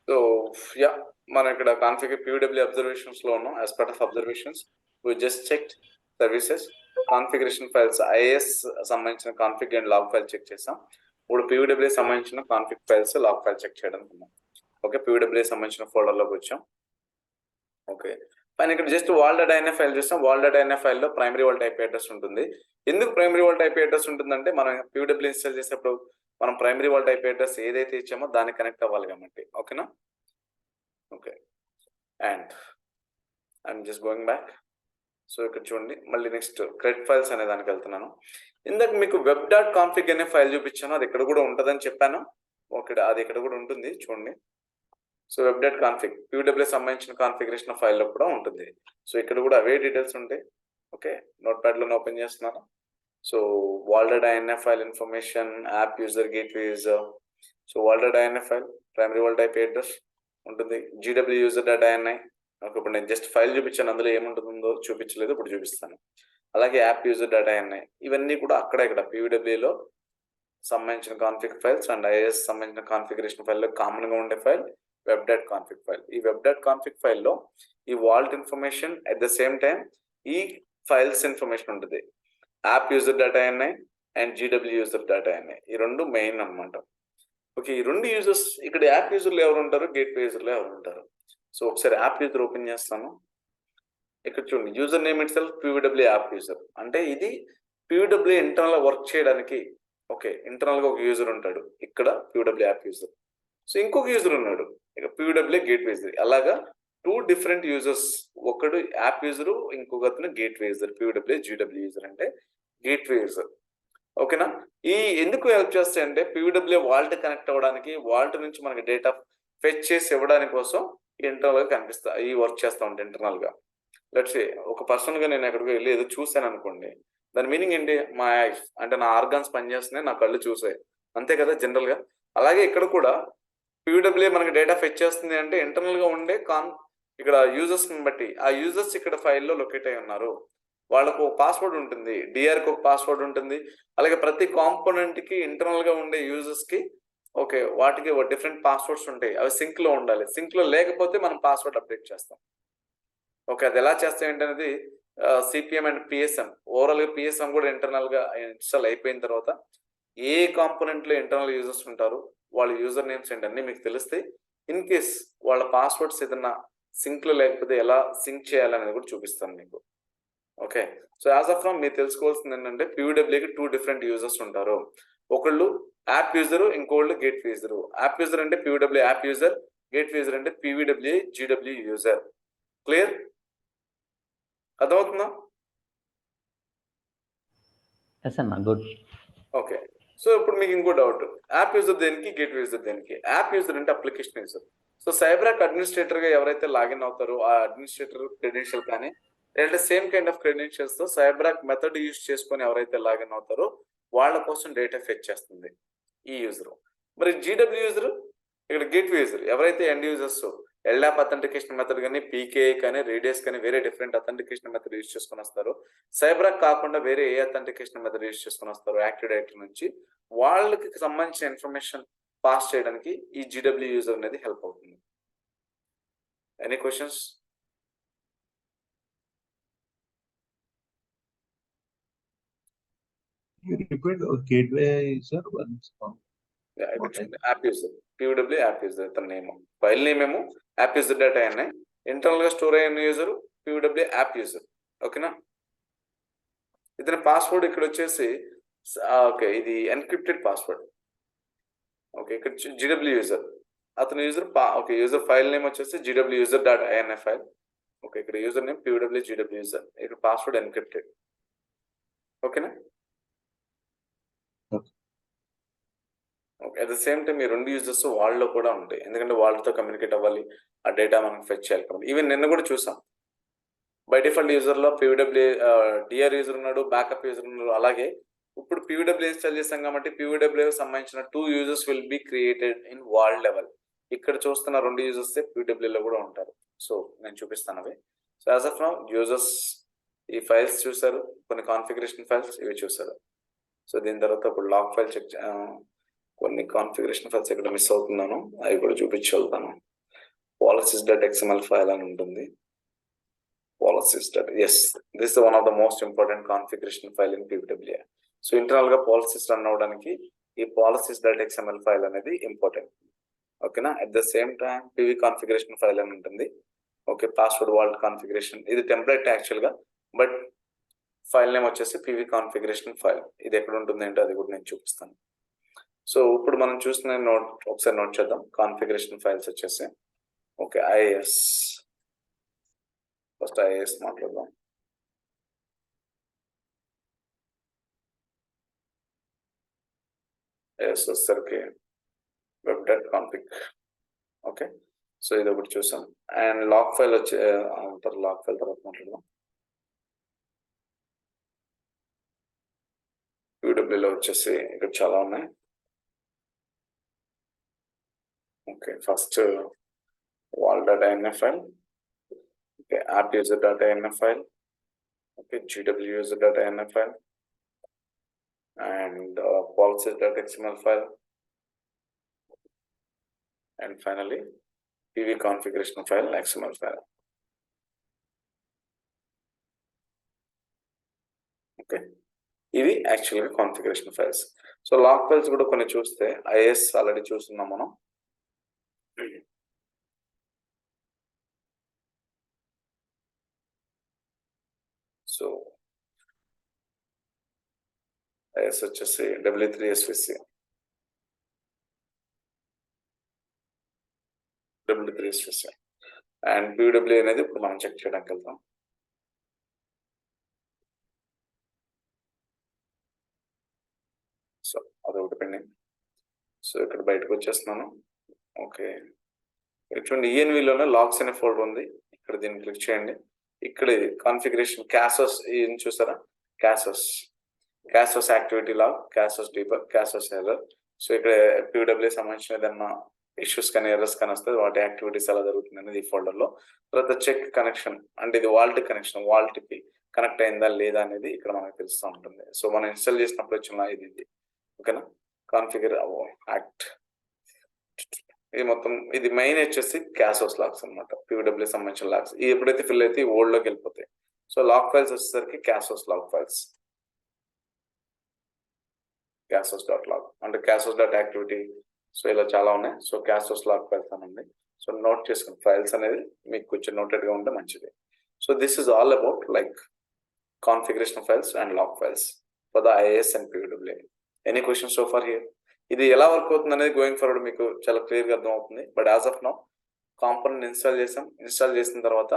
So yeah మనం ఇక్కడ configure PWA observations లో ఉన్నాం. As part of observations we just checked services configuration files IIS సంబంధించిన config and log file check చేసాం. ఇప్పుడు PWA సంబంధించిన config files log file check చేయడం. ఓకే, PWA సంబంధించిన ఫోల్డర్ లోకి వచ్చాం. ఓకే, పైన ఇక్కడ just vault dot INF file చూస్తాం. వాల్ డాట్ INF ఫైల్ లో ప్రైమరీ వాల్ట్ IP అడ్రస్ ఉంటుంది. ఎందుకు ప్రైమరీ వాల్ట్ IP అడ్రస్ ఉంటుందంటే మనం PWA ఇన్స్టాల్ చేసేప్పుడు మనం ప్రైమరీ వాల్ట్ IP అడ్రస్ ఏదైతే ఇచ్చామో దానికి కనెక్ట్ అవ్వాలి కాబట్టి. ఓకేనా? Okay, and I'm just going back. So ఇక్కడ చూడండి, మళ్ళీ నెక్స్ట్ క్రెడిట్ ఫైల్స్ అనే దానికి వెళ్తున్నాను. ఇందాక మీకు వెబ్ డాట్ కాన్ఫిగ్ అనే ఫైల్ చూపించాను, అది ఇక్కడ కూడా ఉంటుందని చెప్పాను. ఓకే, అది ఇక్కడ కూడా ఉంటుంది చూడండి. So web dot config PWA సంబంధించిన కాన్ఫిగరేషన్ ఫైల్లో కూడా ఉంటుంది. సో ఇక్కడ కూడా అవే డీటెయిల్స్ ఉంటాయి. ఓకే, నోట్ ప్యాడ్లోనే ఓపెన్ చేస్తున్నాను. So vault dot INF file information, app user, gateway user. So vault dot INF file primary vault IP address ఉంటుంది. GW user dot INI. Okay, ఇప్పుడు నేను జస్ట్ ఫైల్ చూపించాను, అందులో ఏముంటుందో చూపించలేదు, ఇప్పుడు చూపిస్తాను. అలాగే యాప్ యూజర్ డాట్ INI, ఇవన్నీ కూడా అక్కడ ఇక్కడ PWAలో సంబంధించిన కాన్ఫిగ్ ఫైల్స్ అండ్ IIS సంబంధించిన కాన్ఫిగరేషన్ ఫైల్లో కామన్ గా ఉండే file web dot config file. ఈ వెబ్ డాట్ కాన్ఫిగ్ ఫైల్లో ఈ vault information at the same time ఈ ఫైల్స్ ఇన్ఫర్మేషన్ ఉంటుంది. App user dot INI and GW user dot INI, ఈ రెండు మెయిన్ అనమాట. ఓకే, ఈ రెండు యూజర్స్ ఇక్కడ యాప్ యూజర్లు ఎవరు ఉంటారు, గేట్వే యూజర్లు ఎవరు ఉంటారు. సో ఒకసారి యాప్ యూజర్ ఓపెన్ చేస్తాను. ఇక్కడ చూడండి, user name it self PWA app user, అంటే ఇది PWA ఇంటర్నల్ వర్క్ చేయడానికి. ఓకే, ఇంటర్నల్ గా ఒక యూజర్ ఉంటాడు ఇక్కడ PWA యాప్ యూజర్. సో ఇంకొక యూజర్ ఉన్నాడు ఇక PWA గేట్వే యూజర్. అలాగా 2 డిఫరెంట్ యూజర్స్, ఒకడు యాప్ యూజర్, ఇంకొక అతను gateway user. PWA GW user అంటే గేట్వే యూజర్. ఓకేనా? ఈ ఎందుకు హెల్ప్ చేస్తాయి అంటే PWA వాల్ట్ కనెక్ట్ అవ్వడానికి, వాల్ట్ నుంచి మనకి డేటా ఫెచ్ చేసి ఇవ్వడానికి కోసం ఇంటర్నల్ గా కనిపిస్తా ఈ వర్క్ చేస్తా ఉంటాయి ఇంటర్నల్ గా. లెట్స్ సే ఒక పర్సన్ గా నేను ఎక్కడికి వెళ్ళి ఏదో చూసాను అనుకోండి, దాని మీనింగ్ ఏంటి? మా ఐస్ అంటే నా ఆర్గాన్స్ పనిచేస్తున్నాయి, నా కళ్ళు చూసాయి, అంతే కదా జనరల్ గా. అలాగే ఇక్కడ కూడా PWA మనకి డేటా ఫెచ్ చేస్తుంది అంటే ఇంటర్నల్ గా ఉండే ఇక్కడ యూజర్స్ ని బట్టి ఆ యూజర్స్ ఇక్కడ ఫైల్లో లొకేట్ అయి ఉన్నారు. వాళ్ళకు ఒక పాస్వర్డ్ ఉంటుంది, డిఆర్కి ఒక పాస్వర్డ్ ఉంటుంది. అలాగే ప్రతి కాంపోనెంట్ కి ఇంటర్నల్ గా ఉండే యూజర్స్ కి ఓకే వాటికి డిఫరెంట్ పాస్వర్డ్స్ ఉంటాయి. అవి సింక్ లో ఉండాలి. సింక్ లో లేకపోతే మనం పాస్వర్డ్ అప్డేట్ చేస్తాం. ఓకే, అది ఎలా చేస్తాం ఏంటనేది CPM అండ్ PSM, ఓవరాల్ గా PSM కూడా ఇంటర్నల్ గా ఇన్స్టాల్ అయిపోయిన తర్వాత ఏ కాంపోనెంట్ లో ఇంటర్నల్ యూజర్స్ ఉంటారు, వాళ్ళ యూజర్ నేమ్స్ ఏంటన్నీ మీకు తెలుస్తాయి. ఇన్ కేస్ వాళ్ళ పాస్వర్డ్స్ ఏదన్నా సింక్ లో లేకపోతే ఎలా సింక్ చేయాలనేది కూడా చూపిస్తాను మీకు. Okay, so as of now మీరు తెలుసుకోవాల్సింది ఏంటంటే PWAకి 2 డిఫరెంట్ యూజర్స్ ఉంటారు. ఒకళ్ళు యాప్ యూజర్, ఇంకోళ్ళు గేట్వే యూజర్. యాప్ యూజర్ అంటే PWA app user, gateway user అంటే PWA GW యూజర్. క్లియర్? అర్థమవుతుందా? గుడ్. ఓకే, సో ఇప్పుడు మీకు ఇంకో డౌట్, యాప్ యూజర్ దేనికి, గేట్వే యూజర్ దేనికి? యాప్ యూజర్ అంటే అప్లికేషన్ యూజర్. సో సైబరాక్ అడ్మినిస్ట్రేటర్ గా ఎవరైతే లాగిన్ అవుతారో ఆ అడ్మినిస్ట్రేటర్ క్రెడెన్షియల్ కానీ లేదంటే సేమ్ కైండ్ ఆఫ్ క్రెడెన్షియల్స్ తో సైబరాక్ మెథడ్ యూజ్ చేసుకొని ఎవరైతే లాగిన్ అవుతారో వాళ్ళ కోసం డేటా ఫెచ్ చేస్తుంది ఈ యూజర్. మరి GW యూజర్ ఇక్కడ గేట్వే యూజర్, ఎవరైతే end users LDAP authentication method కానీ PKI కానీ రేడియస్ కానీ వేరే డిఫరెంట్ అథెంటికేషన్ మెథడ్ యూజ్ చేసుకుని వస్తారు. సైబరాక్ కాకుండా వేరే ఏ అథెంటికేషన్ మెథడ్ యూజ్ చేసుకుని వస్తారు యాక్టివ్ డైరెక్టరీ నుంచి, వాళ్ళకి సంబంధించిన ఇన్ఫర్మేషన్ పాస్ చేయడానికి ఈ GW యూజర్ అనేది హెల్ప్ అవుతుంది. Any questions? You repeat gateway user once. App user, PWA app user తన నేమ్, ఫైల్ నేమ్ ఏమో యాప్ యూజర్ డేటా అయినాయి. ఇంటర్నల్ గా స్టోర్ అయిన యూజర్ PWA యాప్ యూజర్. ఓకేనా? ఇతని పాస్వర్డ్ ఇక్కడ వచ్చేసి ఓకే ఇది ఎన్క్రిప్టెడ్ పాస్వర్డ్. ఓకే, ఇక్కడ GW యూజర్, అతని user okay user file name వచ్చేసి GW user dot INI file. Okay, ఇక్కడ user name PWA GW user, ఇక్కడ పాస్వర్డ్ ఎన్క్రిప్టెడ్. ఓకేనా? అట్ ద సేమ్ టైం ఈ 2 యూజర్స్ వాళ్ళలో కూడా ఉంటాయి, ఎందుకంటే వాళ్ళతో కమ్యూనికేట్ అవ్వాలి, ఆ డేటా మనం ఫెచ్ చేయాలి కాబట్టి. ఈవెన్ నిన్న కూడా చూసాం, బై డిఫాల్ట్ యూజర్ లో PWA DR యూజర్ ఉన్నాడు, బ్యాకప్ యూజర్ ఉన్నాడు. అలాగే ఇప్పుడు PWA ఇన్స్టాల్ చేస్తాం కాబట్టి PWA సంబంధించిన 2 users will be created in world level. ఇక్కడ చూస్తున్న 2 యూజర్స్ PWA లో కూడా ఉంటారు. సో నేను చూపిస్తాను అవి. So as of now users ఈ ఫైల్స్ చూసారు, కొన్ని కాన్ఫిగరేషన్ ఫైల్స్ ఇవి చూసారు. సో దీని తర్వాత ఇప్పుడు లాగ్ ఫైల్ చెక్ కొన్ని కాన్ఫిగరేషన్ ఫైల్స్ ఇక్కడ మిస్ అవుతున్నాను, అవి కూడా చూపించగలుగుతాను. policies.xml ఫైల్ అని ఉంటుంది. policies. Yes, this is one of the most important configuration file in PWA. So internal గా పాలసీస్ రన్ అవడానికి ఈ policies.xml ఫైల్ అనేది ఇంపార్టెంట్. ఓకేనా? At the same time PV configuration file అని ఉంటుంది. ఓకే, పాస్వర్డ్ వాల్ట్ కాన్ఫిగరేషన్, ఇది template actual గా, but file name వచ్చేసి పివి కాన్ఫిగరేషన్ ఫైల్. ఇది ఎక్కడ ఉంటుంది అంటే అది కూడా నేను చూపిస్తాను. సో ఇప్పుడు మనం చూసిన నోట్ ఒకసారి నోట్ చేద్దాం. కాన్ఫిగరేషన్ ఫైల్స్ వచ్చేసి ఓకే, ఐఏఎస్, ఫస్ట్ ఐఏఎస్ మాట్లాడదాం. ఐఏఎస్ వచ్చేసరికి web.config. ఓకే, సో ఇది ఒకటి చూసాం. అండ్ లాక్ ఫైల్ వచ్చి లాక్ ఫైల్ తర్వాత మాట్లాడదాం. PWలో వచ్చేసి ఇక్కడ చాలా ఉన్నాయి. Okay, first wall.inf file, okay, AppUser.inf file, okay, GWuser.inf file, and policies.xml file, and finally PV configuration file XML file. Okay, ఇవి యాక్చువల్గా configuration files. So log files కూడా కొన్ని చూస్తే ఐఎస్ ఆల్రెడీ చూస్తున్నాం మనం. సో ఐఎస్ వచ్చేసి W3SVC, W3SVC అండ్ PWA అనేది ఇప్పుడు మనం చెక్ చేయడానికి వెళ్తాం. సో అదొకటి పెండింగ్. సో ఇక్కడ బయటకు వచ్చేస్తున్నాను. ఓకే, చూడండి ఈఎన్విలోనే లాగ్స్ అనే ఫోల్డర్ ఉంది. ఇక్కడ దీన్ని క్లిక్ చేయండి. ఇక్కడ కాన్ఫిగరేషన్ క్యాసోస్ చూసారా, క్యాసోస్ activity log, క్యాసోస్ debug, క్యాసోస్ error. So ఇక్కడ PWA సంబంధించిన ఏదన్నా ఇష్యూస్ కానీ ఎర్రర్స్ కానీ వస్తే వాటి యాక్టివిటీస్ ఎలా జరుగుతుంది అనేది ఈ ఫోల్డర్ లో. తర్వాత చెక్ కనెక్షన్, అంటే ఇది వాల్ట్ కనెక్షన్, వాల్ట్ కి కనెక్ట్ అయిందా లేదా అనేది ఇక్కడ మనకు తెలుస్తూ ఉంటుంది. సో మనం ఇన్స్టాల్ చేసినప్పుడు వచ్చిన ఇది ఓకేనా, కాన్ఫిగర్ యాక్ట్, ఇది మొత్తం ఇది మెయిన్ వచ్చేసి క్యాసోస్ లాగ్స్ అనమాట, PWA సంబంధించిన లాగ్స్. ఈ ఎప్పుడైతే ఫిల్ అయితే ఓల్డ్ లోకి వెళ్ళిపోతాయి. సో లాగ్ ఫైల్స్ వచ్చేసరికి క్యాసోస్ లాగ్ ఫైల్స్, క్యాసోస్.లాగ్ అంటే క్యాసోస్.యాక్టివిటీ. సో ఇలా చాలా ఉన్నాయి. సో క్యాసోస్ లాగ్ ఫైల్స్ అని ఉంది. సో నోట్ చేసుకుని ఫైల్స్ అనేది మీకు కొంచెం నోటెడ్ గా ఉంటే మంచిది. So this is all about like configuration files and log files for the IAS and PWA. Any questions so far here? ఇది ఎలా వర్క్ అవుతుంది అనేది గోయింగ్ ఫార్వర్డ్ మీకు చాలా క్లియర్ గా అర్థం అవుతుంది. But as of now component install చేసాం. ఇన్స్టాల్ చేసిన తర్వాత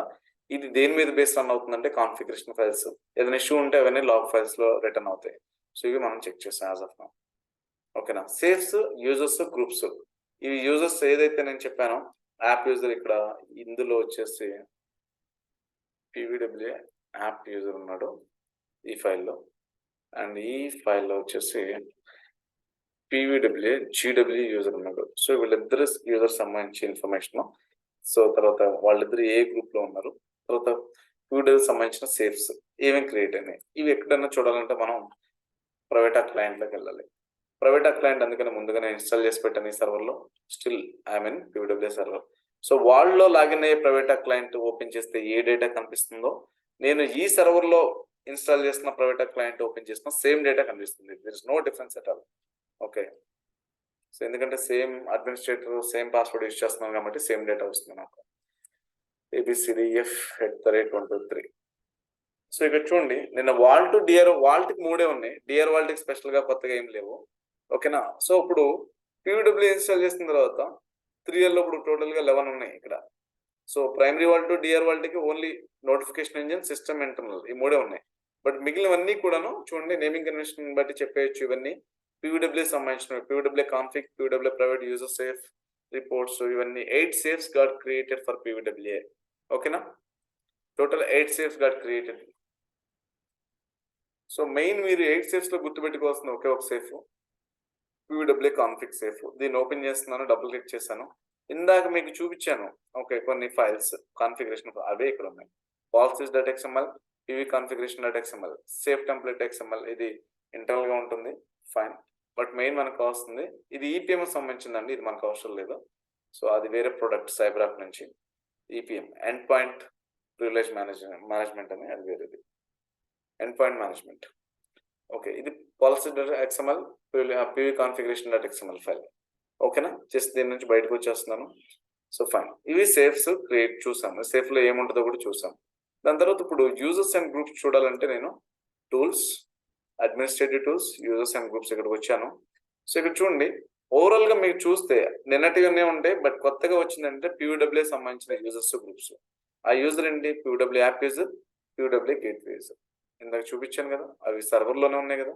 ఇది దేని మీద బేస్ రన్ అవుతుందంటే కాన్ఫిగరేషన్ ఫైల్స్. ఏదైనా ఇష్యూ ఉంటే అవన్నీ లాగ్ ఫైల్స్ లో రిటర్న్ అవుతాయి. సో ఇవి మనం చెక్ చేసాం యాజ్ ఆఫ్ నౌ. ఓకేనా, సేఫ్స్, యూజర్స్, గ్రూప్స్. ఇవి యూజర్స్ ఏదైతే నేను చెప్పానో యాప్ యూజర్, ఇక్కడ ఇందులో వచ్చేసి PWA యాప్ యూజర్ ఉన్నాడు ఈ ఫైల్లో, అండ్ ఈ ఫైల్లో వచ్చేసి PWA GW యూజర్ ఉన్నాడు. సో వీళ్ళిద్దరు యూజర్ సంబంధించి ఇన్ఫర్మేషన్. సో తర్వాత వాళ్ళిద్దరు ఏ గ్రూప్ లో ఉన్నారు, తర్వాత PWA సంబంధించిన సేఫ్స్ ఏమేమి క్రియేట్ అయినాయి, ఇవి ఎక్కడైనా చూడాలంటే మనం ప్రైవేట్ క్లయింట్ లోకి వెళ్ళాలి. ప్రైవేట్ క్లయింట్ అందుకని ముందుగానే ఇన్స్టాల్ చేసి పెట్టాను ఈ సర్వర్ లో. Still I'm in PWA server. So వాళ్ళలో లాగిన్ అయ్యే ప్రైవేట్ క్లయింట్ ఓపెన్ చేస్తే ఏ డేటా కనిపిస్తుందో, నేను ఈ సర్వర్ లో ఇన్స్టాల్ చేసిన ప్రైవేట్ క్లయింట్ ఓపెన్ చేసిన సేమ్ డేటా కనిపిస్తుంది. There is no difference at all. Okay, so ఎందుకంటే same administrator same password use చేస్తున్నాను కాబట్టి సేమ్ డేటా వస్తుంది నాకు. ABCDF@123. సో ఇక్కడ చూడండి, నిన్న వాల్ట్ డిఆర్ వాల్ట్ కి 3 ఉన్నాయి. డిఆర్ వాల్ట్ కి స్పెషల్ గా కొత్తగా ఏం లేవు. ఓకేనా, సో ఇప్పుడు PWA ఇన్స్టాల్ చేసిన తర్వాత 3 లో ఇప్పుడు టోటల్ గా 11 ఉన్నాయి ఇక్కడ. So primary Walt, DR Walt కి only notification engine, system, internal, ఈ 3 ఉన్నాయి. బట్ మిగిలినవన్నీ కూడాను చూడండి, నేమింగ్ కన్వెన్షన్ బట్టి చెప్పేయచ్చు. ఇవన్నీ PWA సంబంధించినవి. PWA config, PWA private user safe reports, ఇవన్నీ 8 safes got created for PWA. ఓకేనా, total 8 safes got created. So main మీరు 8 సేఫ్స్ లో గుర్తుపెట్టుకోవాల్సిన ఒకే ఒక సేఫ్ PWA కాన్ఫిగ్ సేఫ్. దీన్ని ఓపెన్ చేస్తున్నాను, డబుల్ క్లిక్ చేశాను. ఇందాక మీకు చూపించాను ఓకే కొన్ని ఫైల్స్ కాన్ఫిగరేషన్, అవే ఇక్కడ ఉన్నాయి. policies.xml, PV configuration.xml, safe template.xml, ఇది ఇంటర్నల్ గా ఉంటుంది. ఫైన్, బట్ మెయిన్ మనకు కావాల్సింది ఇది ఈపీఎం సంబంధించిందండి, ఇది మనకు అవసరం లేదు. సో అది వేరే ప్రొడక్ట్ సైబరాక్ నుంచి. EPM end point privilege management అని, అది వేరేది ఎండ్ పాయింట్ మేనేజ్మెంట్. ఓకే, ఇది policy XML PV configuration dot XML file. ఓకేనా, జస్ట్ దీని నుంచి బయటకు వచ్చేస్తున్నాను. సో ఫైన్, ఇవి సేఫ్స్ క్రియేట్ చూసాము, సేఫ్ లో ఏముంటుందో కూడా చూసాం. దాని తర్వాత ఇప్పుడు యూజర్స్ అండ్ గ్రూప్స్ చూడాలంటే నేను tools, administrative tools, users and groups ఇక్కడికి వచ్చాను. సో ఇక్కడ చూడండి, ఓవరాల్ గా మీరు చూస్తే నిన్నటిగానే ఉంటాయి, బట్ కొత్తగా వచ్చిందంటే PWA సంబంధించిన యూజర్స్ గ్రూప్స్. ఆ యూజర్ ఏంటి? PWA app user, PWA gateway user. ఇందాక చూపించాను కదా, అవి సర్వర్ లోనే ఉన్నాయి కదా.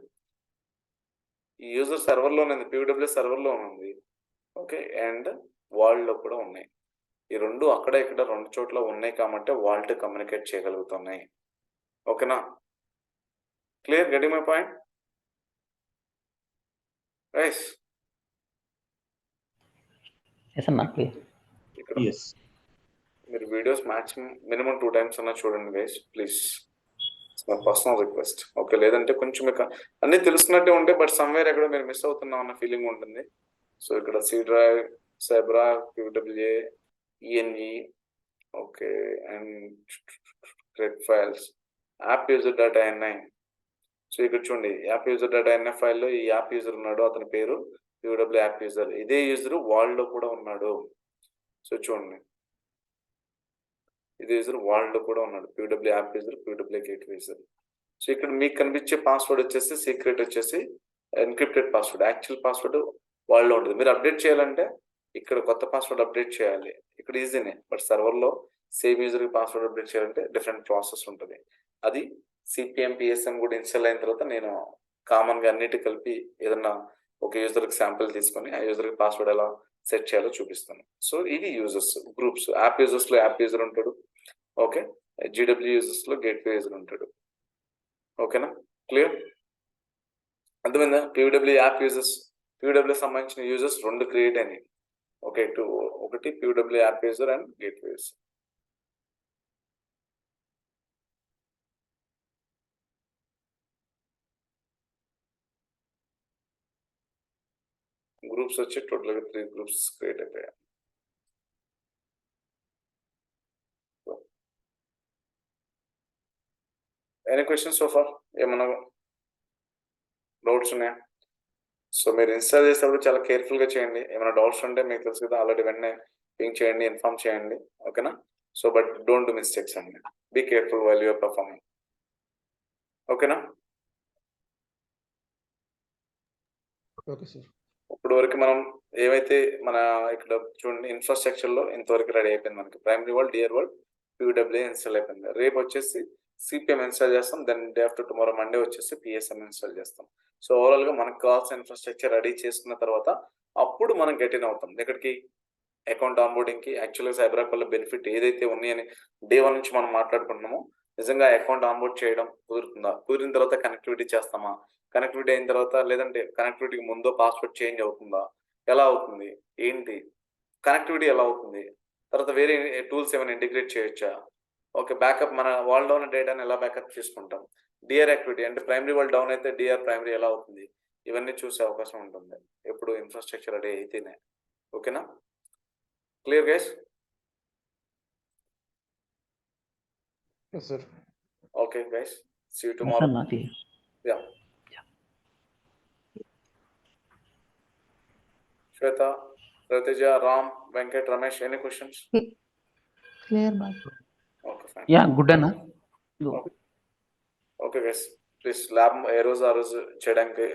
ఈ యూజర్ సర్వర్ లోనే ఉంది, PWA సర్వర్ లో ఉంది. ఓకే, అండ్ వాల్డ్ లో కూడా ఉన్నాయి. ఈ రెండు అక్కడ ఇక్కడ రెండు చోట్ల ఉన్నాయి కాబట్టి వాల్ట్ కమ్యూనికేట్ చేయగలుగుతున్నాయి. ఓకేనా, clear? Getting my point guys? Yes అన్న క్లియర్. ఇక్కడ Yes. మీరు వీడియోస్ మాక్సిమం మినిమం 2 times అన్నా చూడండి guys, please. My personal request. Okay, లేదంటే కొంచెం మీకు అన్నీ తెలుసుకున్నట్టే ఉంటే బట్ సమ్వేర్ ఎక్కడ మీరు మిస్ అవుతున్నాం అన్న ఫీలింగ్ ఉంటుంది. సో ఇక్కడ C డ్రైవ్, సైబరాక్, PWA, ENE, okay, and cred files, app user data NI. So ఇక్కడ చూడండి, యాప్ యూజర్ డాటా NI ఫైల్లో ఈ యాప్ యూజర్ ఉన్నాడు, అతని పేరు PWA యాప్ యూజర్. ఇదే యూజర్ వాల్డ్ లో కూడా ఉన్నాడు. సో చూడండి, ఇది యూజర్ వాల్డ్ లో కూడా ఉన్నాడు, PWA app user, PWA gateway user. So ఇక్కడ మీకు కనిపించే పాస్వర్డ్ వచ్చేసి సీక్రెట్ వచ్చేసి encrypted password, actual password vault లో ఉంటుంది. మీరు అప్డేట్ చేయాలంటే ఇక్కడ కొత్త పాస్వర్డ్ అప్డేట్ చేయాలి, ఇక్కడ ఈజీనే. బట్ సర్వర్ లో సేమ్ యూజర్ కి పాస్వర్డ్ అప్డేట్ చేయాలంటే డిఫరెంట్ ప్రాసెస్ ఉంటుంది. అది CPM PSM కూడా ఇన్స్టాల్ అయిన తర్వాత నేను కామన్ గా అన్నిటి కలిపి ఏదన్నా ఒక యూజర్ కి శాంపిల్ తీసుకొని ఆ యూజర్ కి పాస్వర్డ్ ఎలా సెట్ చేయాలో చూపిస్తాను. సో ఇది యూజర్స్ గ్రూప్స్. యాప్ యూజర్స్ లో యాప్ యూజర్ ఉంటాడు. ఓకే, GW యూజర్స్ లో గేట్వే యూజర్ ఉంటాడు. ఓకేనా, క్లియర్? అర్థమైందా? PWA యాప్ యూజర్స్, PWA సంబంధించిన యూజర్స్ రెండు క్రియేట్ అయినాయి. ఓకే, ఒకటి PWA app user and gateway user. Groups వచ్చి టోటల్ గా 3 గ్రూప్స్ క్రియేట్ అయిపోయాయి. Any questions so far? ఏమన్నా డౌట్స్ ఉన్నాయా? సో మీరు ఇన్స్టాల్ చేసేటప్పుడు చాలా కేర్ఫుల్ గా చేయండి. ఏమైనా డౌట్స్ ఉంటే మీకు తెలుసు కదా, ఆల్రెడీ వెంటనే పింక్ చేయండి, ఇన్ఫార్మ్ చేయండి. ఓకేనా? So but don't do mistakes అండి, be careful while you're performing. ఓకేనా? Okay sir. ఇప్పుడు వరకు మనం ఏమైతే మన ఇక్కడ చూడండి ఇన్ఫ్రాస్ట్రక్చర్ లో ఇంతవరకు రెడీ అయిపోయింది. మనకి primary vault, DR vault, PWA install అయిపోయింది. రేపు వచ్చేసి CPM ఇన్స్టాల్ చేస్తాం. Then day after tomorrow Monday వచ్చేసి PSM ఇన్స్టాల్ చేస్తాం. సో ఓవరాల్ గా మనకు కావాల్సిన ఇన్ఫ్రాస్ట్రక్చర్ రెడీ చేసుకున్న తర్వాత అప్పుడు మనం గెట్ ఇన్ అవుతాం. ఎక్కడికి? అకౌంట్ ఆన్బోర్డింగ్ కి. యాక్చువల్గా సైబరాక్ వల్ల బెనిఫిట్ ఏదైతే ఉన్నాయని డే 1 నుంచి మనం మాట్లాడుకుంటున్నామో, నిజంగా అకౌంట్ ఆన్బోర్డ్ చేయడం కుదురుతుందా? కుదిరిన తర్వాత కనెక్టివిటీ చేస్తామా? కనెక్టివిటీ అయిన తర్వాత లేదంటే కనెక్టివిటీకి ముందో పాస్వర్డ్ చేంజ్ అవుతుందా? ఎలా అవుతుంది? ఏంటి కనెక్టివిటీ ఎలా అవుతుంది? తర్వాత వేరే టూల్స్ ఏమైనా ఇంటిగ్రేట్ చేయొచ్చా? ఓకే, బ్యాకప్ మన వాల్ డౌన్ డేటాని ఎలా బ్యాకప్ చేసుకుంటాం? డిఆర్ యాక్టివిటీ అంటే ప్రైమరీ వాల్ డౌన్ అయితే డిఆర్ ప్రైమరీ ఎలా అవుతుంది? ఇవన్నీ చూసే అవకాశం ఉంటుంది ఎప్పుడు ఇన్ఫ్రాస్ట్రక్చర్ రెడీ అయితేనే. ఓకేనా, clear guys? Yes sir. Okay guys, see you tomorrow. అన్న clear. Yeah, Shweta, Ratija, Ram, Venkat, Ramesh, any questions? Clear, bye. Okay fine. Yeah good అన్న. ఓకే గైస్, ప్లీజ్ ల్యాబ్ ఏ రోజు ఆ రోజు చేయడానికి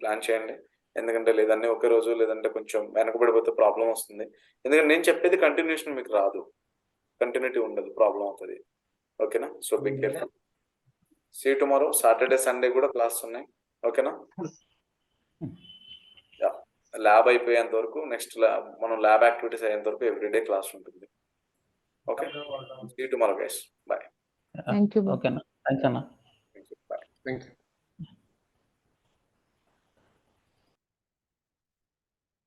ప్లాన్ చేయండి. ఎందుకంటే లేదంటే ఒకే రోజు లేదంటే కొంచెం వెనకబడిపోతే ప్రాబ్లం వస్తుంది. ఎందుకంటే నేను చెప్పేది కంటిన్యూషన్ మీకు రాదు, కంటిన్యూటీ ఉండదు, ప్రాబ్లం అవుతుంది. ఓకేనా? So be careful. See you tomorrow. Saturday Sunday కూడా క్లాస్ ఉన్నాయి. ఓకేనా? ల్యాబ్ అయిపోయేంత వరకు నెక్స్ట్ మనం ల్యాబ్ యాక్టివిటీస్ అయ్యేంత వరకు ఎవ్రీడే క్లాస్ ఉంటుంది. Okay, see you tomorrow guys. Bye. Thank you. Okay అన్న, థ్యాంక్స్ అన్న. బాయ్. Thank you.